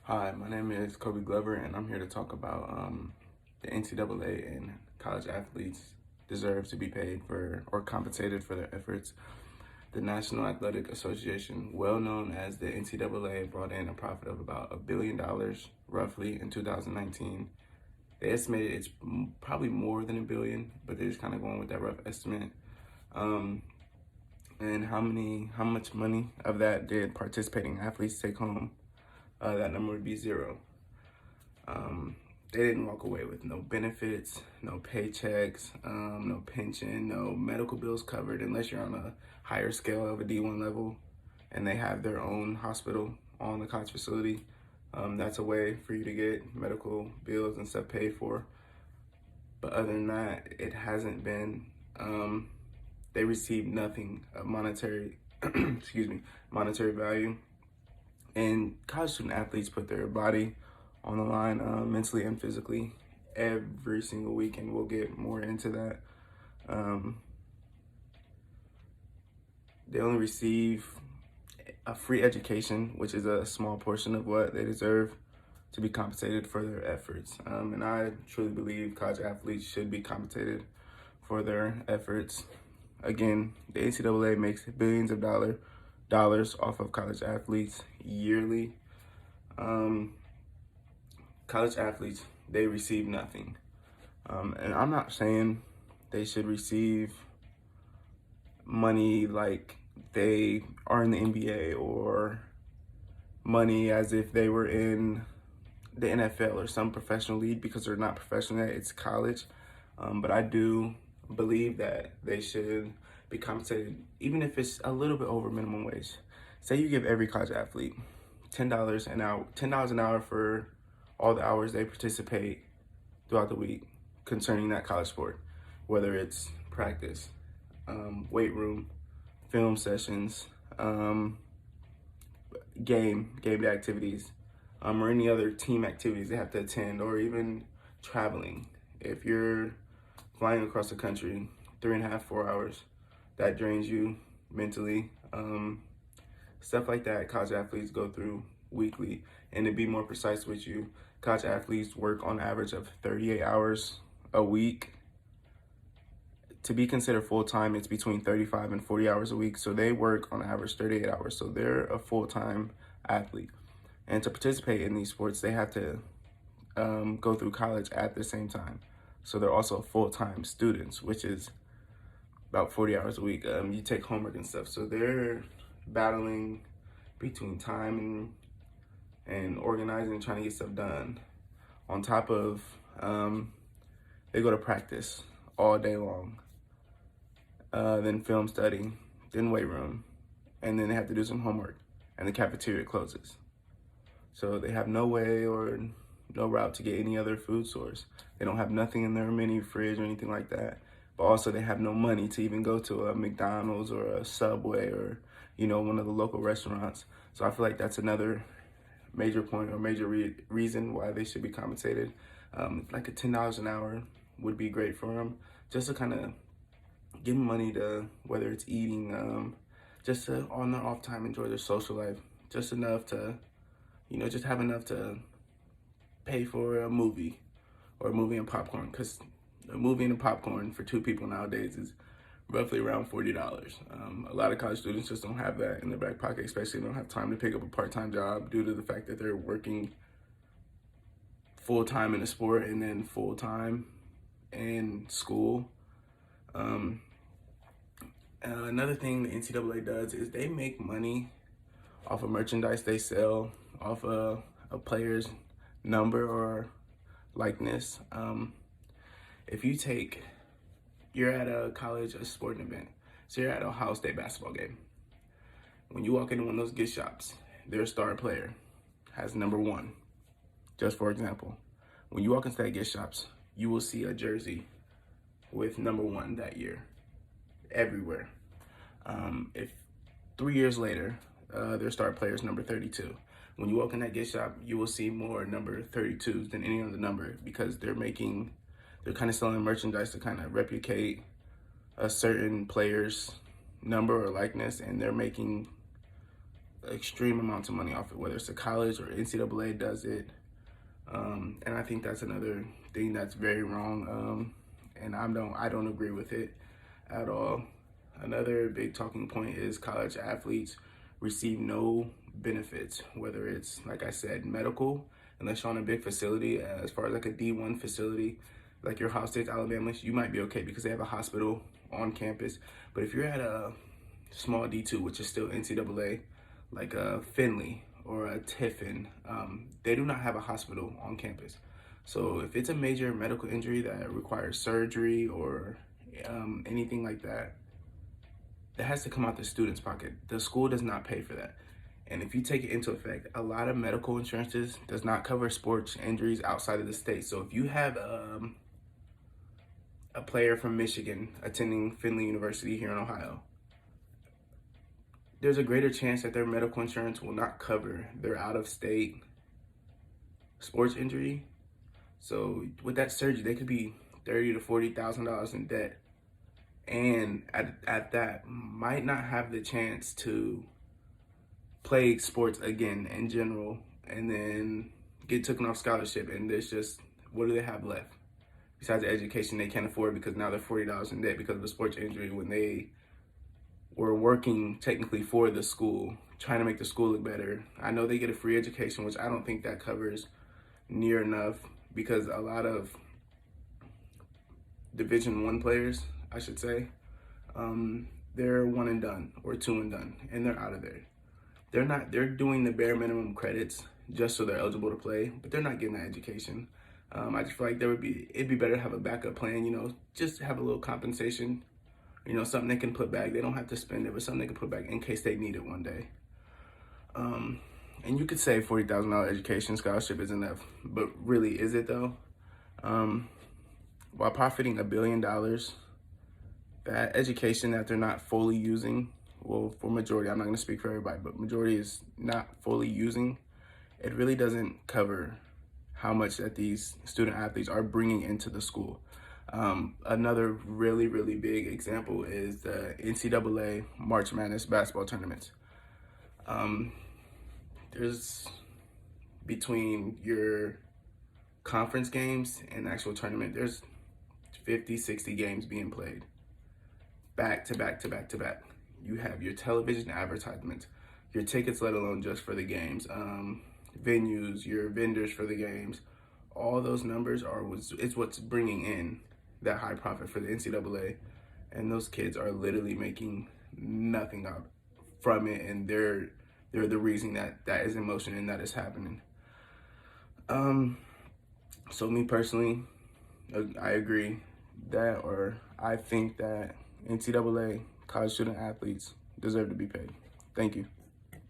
Hi, my name is Kobe Glover, and I'm here to talk about the NCAA and college athletes deserve to be paid for or compensated for their efforts. The National Athletic Association, well known as the NCAA, brought in a profit of about $1 billion roughly in 2019. They estimated it's probably more than a billion, but they're just kind of going with that rough estimate. Um, and how much money of that did participating athletes take home? That number would be zero. Um, they didn't walk away with no benefits, no paychecks, no pension, no medical bills covered unless you're on a higher scale of a D1 level and they have their own hospital on the college facility. That's a way for you to get medical bills and stuff paid for. But other than that, it hasn't been, they received nothing of monetary, monetary value. And college student athletes put their body on the line mentally and physically every single week, and we'll get more into that. Um, they only receive a free education, which is a small portion of what they deserve to be compensated for their efforts. And I truly believe college athletes should be compensated for their efforts. Again, the NCAA makes billions of dollars off of college athletes yearly. College athletes, they receive nothing. And I'm not saying they should receive money like they are in the NBA or money as if they were in the NFL or some professional league, because they're not professional yet, it's college. But I do believe that they should be compensated, even if it's a little bit over minimum wage. Say you give every college athlete $10 an hour, $10 an hour for all the hours they participate throughout the week concerning that college sport, whether it's practice, weight room, film sessions, game day activities, or any other team activities they have to attend, or even traveling. If you're flying across the country 3.5, 4 hours, that drains you mentally. Stuff like that college athletes go through weekly. And to be more precise with you, college athletes work on average of 38 hours a week. To be considered full-time, it's between 35 and 40 hours a week. So they work on average 38 hours. So they're a full-time athlete. And to participate in these sports, they have to go through college at the same time. So they're also full-time students, which is about 40 hours a week. You take homework and stuff. So they're battling between time and organizing and trying to get stuff done. On top of, they go to practice all day long, then film study, then weight room, and then they have to do some homework, and the cafeteria closes. So they have no way or no route to get any other food source. They don't have nothing in their mini fridge or anything like that. But also they have no money to even go to a McDonald's or a Subway or, one of the local restaurants. So I feel like that's another major point or major reason why they should be compensated. Like a $10 an hour would be great for them, just to kind of give them money to, whether it's eating, just to on their off time enjoy their social life, just enough to, just have enough to pay for a movie or a movie and popcorn, because a movie and a popcorn for two people nowadays is roughly around $40. A lot of college students just don't have that in their back pocket, especially if they don't have time to pick up a part-time job due to the fact that they're working full-time in a sport and then full-time in school. Another thing the NCAA does is they make money off of merchandise they sell, off a player's number or likeness. If you're at a college, a sporting event, so you're at a Ohio State basketball game. When you walk into one of those gift shops, their star player has number 1, just for example. When you walk into that gift shops, you will see a jersey with number 1 that year, everywhere. If 3 years later, their star player is number 32. When you walk in that gift shop, you will see more number 32s than any other number, because they're kind of selling merchandise to kind of replicate a certain player's number or likeness, and they're making extreme amounts of money off it, whether it's a college or NCAA does it. And I think that's another thing that's very wrong. And I don't agree with it at all. Another big talking point is college athletes receive no benefits, whether it's, like I said, medical, unless you're on a big facility. As far as like a D1 facility, like your Ohio State, Alabama, you might be okay because they have a hospital on campus. But if you're at a small D2, which is still NCAA, like a Finley or a Tiffin, they do not have a hospital on campus. So if it's a major medical injury that requires surgery or anything like that, that has to come out the student's pocket. The school does not pay for that. And if you take it into effect, a lot of medical insurances does not cover sports injuries outside of the state. So if you have a player from Michigan attending Finley University here in Ohio, there's a greater chance that their medical insurance will not cover their out-of-state sports injury. So with that surgery, they could be $30,000 to $40,000 in debt, and at that might not have the chance to play sports again in general, and then get taken off scholarship. And there's just, what do they have left besides the education they can't afford because now they're $40 in debt because of a sports injury when they were working technically for the school, trying to make the school look better. I know they get a free education, which I don't think that covers near enough, because a lot of Division I players, I should say, they're one and done or two and done, and they're out of there. They're doing the bare minimum credits just so they're eligible to play, but they're not getting that education. I just feel like it'd be better to have a backup plan, just have a little compensation, something they can put back. They don't have to spend it, but something they can put back in case they need it one day. And you could say $40,000 education scholarship is enough, but really, is it though? While profiting $1 billion, that education that they're not fully using, well, for majority, I'm not going to speak for everybody, but majority is not fully using, it really doesn't cover how much that these student athletes are bringing into the school. Another really, really big example is the NCAA March Madness basketball tournaments. There's, between your conference games and actual tournament, there's 50, 60 games being played back to back to back to back. You have your television advertisements, your tickets, let alone just for the games, venues, your vendors for the games. All those numbers is what's bringing in that high profit for the NCAA, and those kids are literally making nothing out from it, and they're the reason that is in motion and that is happening. So me personally, I agree that, or I think that NCAA college student athletes deserve to be paid. Thank you.